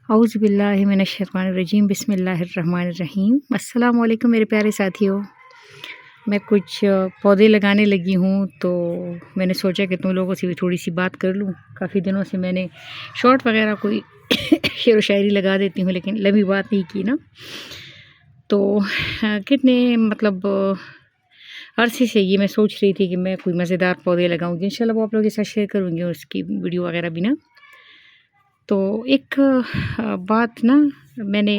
اعوذ باللہ من الشیطان الرجیم، بسم اللہ الرحمن الرحیم۔ السلام علیکم میرے پیارے ساتھیوں، میں کچھ پودے لگانے لگی ہوں تو میں نے سوچا کہ تم لوگوں سے بھی تھوڑی سی بات کر لوں۔ کافی دنوں سے میں نے شارٹ وغیرہ کوئی شعر و شاعری لگا دیتی ہوں لیکن لمبی بات نہیں کی نا، تو کتنے عرصے سے یہ میں سوچ رہی تھی کہ میں کوئی مزیدار پودے لگاؤں گی، انشاءاللہ وہ آپ لوگوں کے ساتھ شیئر کروں گی، اس کی ویڈیو وغیرہ بھی نا۔ تو ایک بات نا، میں نے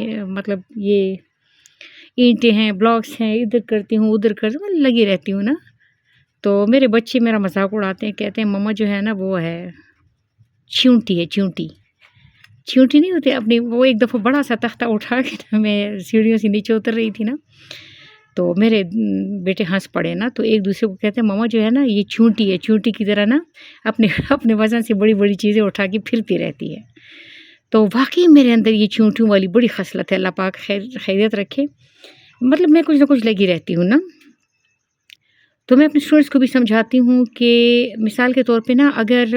یہ اینٹیں ہیں، بلاکس ہیں، ادھر کرتی ہوں ادھر کرتی ہوں، میں لگی رہتی ہوں نا، تو میرے بچے میرا مذاق اڑاتے ہیں، کہتے ہیں مما جو ہے نا وہ ہے چیونٹی ہے، چیونٹی نہیں ہوتی اپنی۔ وہ ایک دفعہ بڑا سا تختہ اٹھا کے میں سیڑھیوں سے نیچے اتر رہی تھی نا، تو میرے بیٹے ہنس پڑے نا، تو ایک دوسرے کو کہتے ہیں مما جو ہے نا یہ چیونٹی ہے، چیونٹی کی طرح نا اپنے وزن سے بڑی بڑی چیزیں اٹھا کے پھرتی رہتی ہے۔ تو واقعی میرے اندر یہ چیونٹیوں والی بڑی خصلت ہے، اللہ پاک خیریت رکھے۔ میں کچھ نہ کچھ لگی رہتی ہوں نا، تو میں اپنے اسٹوڈنٹس کو بھی سمجھاتی ہوں کہ مثال کے طور پہ نا، اگر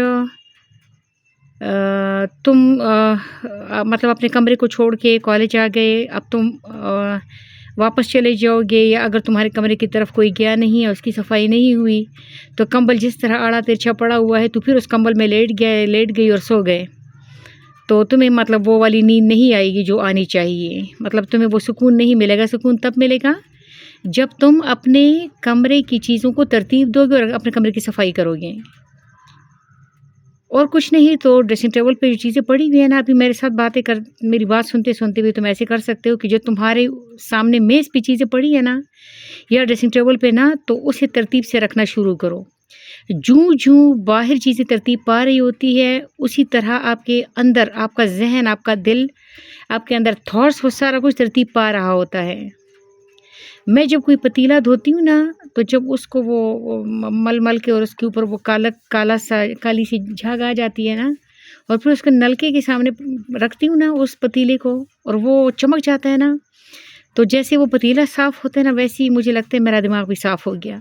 تم اپنے کمرے کو چھوڑ کے کالج آ گئے، اب تم واپس چلے جاؤ گے، یا اگر تمہارے کمرے کی طرف کوئی گیا نہیں ہے، اس کی صفائی نہیں ہوئی، تو کمبل جس طرح آڑا ترچھا پڑا ہوا ہے تو پھر اس کمبل میں لیٹ گئی اور سو گئے، تو تمہیں وہ والی نیند نہیں آئے گی جو آنی چاہیے، تمہیں وہ سکون نہیں ملے گا۔ سکون تب ملے گا جب تم اپنے کمرے کی چیزوں کو ترتیب دو گے اور اپنے کمرے کی صفائی کرو گے، اور کچھ نہیں تو ڈریسنگ ٹیبل پہ جو چیزیں پڑی ہوئی ہیں نا، ابھی میرے ساتھ میری بات سنتے بھی تم ایسے کر سکتے ہو کہ جو تمہارے سامنے میز پہ چیزیں پڑی ہیں نا یا ڈریسنگ ٹیبل پہ نا، تو اسے ترتیب سے رکھنا شروع کرو۔ جوں باہر چیزیں ترتیب پا رہی ہوتی ہے، اسی طرح آپ کے اندر، آپ کا ذہن، آپ کا دل، آپ کے اندر تھاٹس، وہ سارا کچھ ترتیب پا رہا ہوتا ہے۔ میں جب کوئی پتیلا دھوتی ہوں نا، تو جب اس کو وہ مل کے اور اس کے اوپر وہ کالی سی جھاگ آ جاتی ہے نا، اور پھر اس کے نلکے کے سامنے رکھتی ہوں نا اس پتیلے کو، اور وہ چمک جاتا ہے نا، تو جیسے وہ پتیلا صاف ہوتا ہے نا، ویسے ہی مجھے لگتا ہے میرا دماغ بھی صاف ہو گیا۔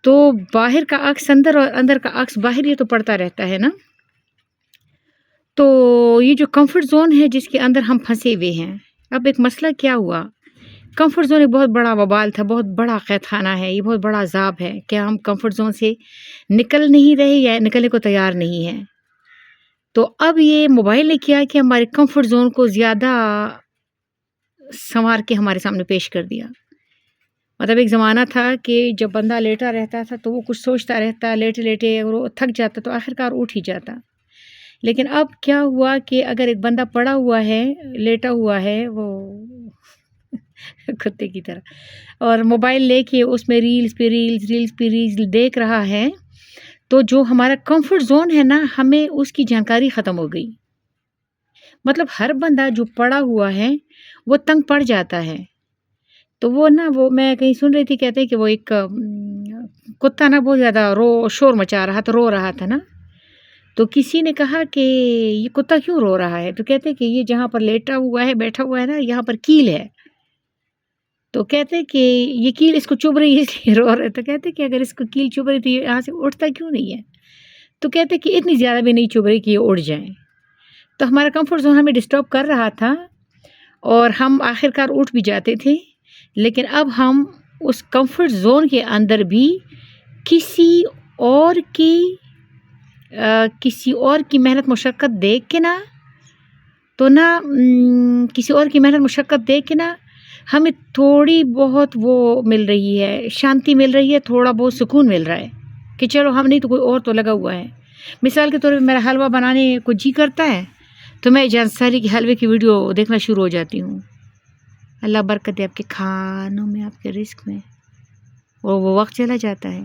تو باہر کا عکس اندر اور اندر کا عکس باہر، یہ تو پڑتا رہتا ہے نا۔ تو یہ جو کمفرٹ زون ہے جس کے اندر ہم پھنسے ہوئے ہیں، اب ایک مسئلہ کیا ہوا، کمفرٹ زون ایک بہت بڑا وبال تھا، بہت بڑا قید خانہ ہے، یہ بہت بڑا عذاب ہے کہ ہم کمفرٹ زون سے نکل نہیں رہے یا نکلنے کو تیار نہیں ہیں۔ تو اب یہ موبائل نے کیا کہ ہمارے کمفرٹ زون کو زیادہ سنوار کے ہمارے سامنے پیش کر دیا۔ ایک زمانہ تھا کہ جب بندہ لیٹا رہتا تھا تو وہ کچھ سوچتا رہتا، لیٹے اور وہ تھک جاتا تو آخرکار اٹھ ہی جاتا۔ لیکن اب کیا ہوا کہ اگر ایک بندہ پڑا ہوا ہے، لیٹا ہوا ہے، وہ کتے کی طرح، اور موبائل لے کے اس میں ریلز پہ ریلز دیکھ رہا ہے، تو جو ہمارا کمفرٹ زون ہے نا، ہمیں اس کی جانکاری ختم ہو گئی۔ ہر بندہ جو پڑا ہوا ہے وہ تنگ پڑ جاتا ہے۔ تو وہ میں کہیں سن رہی تھی، کہتے ہیں کہ وہ ایک کتا نا بہت زیادہ شور مچا رہا تھا، رو رہا تھا نا، تو کسی نے کہا کہ یہ کتا کیوں رو رہا ہے، تو کہتے ہیں کہ یہ جہاں پر لیٹا ہوا ہے، بیٹھا ہوا ہے نا، یہاں پر کیل ہے، تو کہتے ہیں کہ یہ کیل اس کو چبھ رہی ہے اس لیے رو رہا ہے۔ تو کہتے ہیں کہ اگر اس کو کیل چبھ رہی تو یہ یہاں سے اٹھتا کیوں نہیں ہے، تو کہتے ہیں کہ اتنی زیادہ بھی نہیں چبھ رہی کہ یہ اڑ جائیں۔ تو ہمارا کمفرٹ زون ہمیں ڈسٹرب کر رہا تھا اور ہم آخرکار اٹھ بھی جاتے تھے، لیکن اب ہم اس کمفرٹ زون کے اندر بھی کسی اور کی محنت مشقت دیکھ کے نا، ہمیں تھوڑی بہت وہ مل رہی ہے، شانتی مل رہی ہے، تھوڑا بہت سکون مل رہا ہے کہ چلو ہم نہیں تو کوئی اور تو لگا ہوا ہے۔ مثال کے طور پہ میرا حلوہ بنانے کو جی کرتا ہے تو میں جان ساری کی حلوے کی ویڈیو دیکھنا شروع ہو جاتی ہوں۔ اللہ برکت دے آپ کے کھانوں میں، آپ کے رزق میں، اور وہ وقت چلا جاتا ہے۔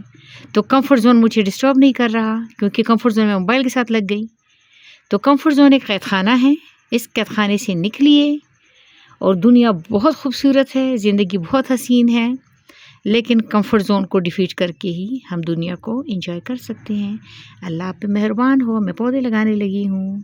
تو کمفرٹ زون مجھے ڈسٹرب نہیں کر رہا، کیونکہ کمفرٹ زون میں موبائل کے ساتھ لگ گئی۔ تو کمفرٹ زون ایک قید خانہ ہے، اس قید خانے سے نکلیے، اور دنیا بہت خوبصورت ہے، زندگی بہت حسین ہے، لیکن کمفرٹ زون کو ڈیفیٹ کر کے ہی ہم دنیا کو انجوائے کر سکتے ہیں۔ اللہ آپ پہ مہربان ہو، میں پودے لگانے لگی ہوں۔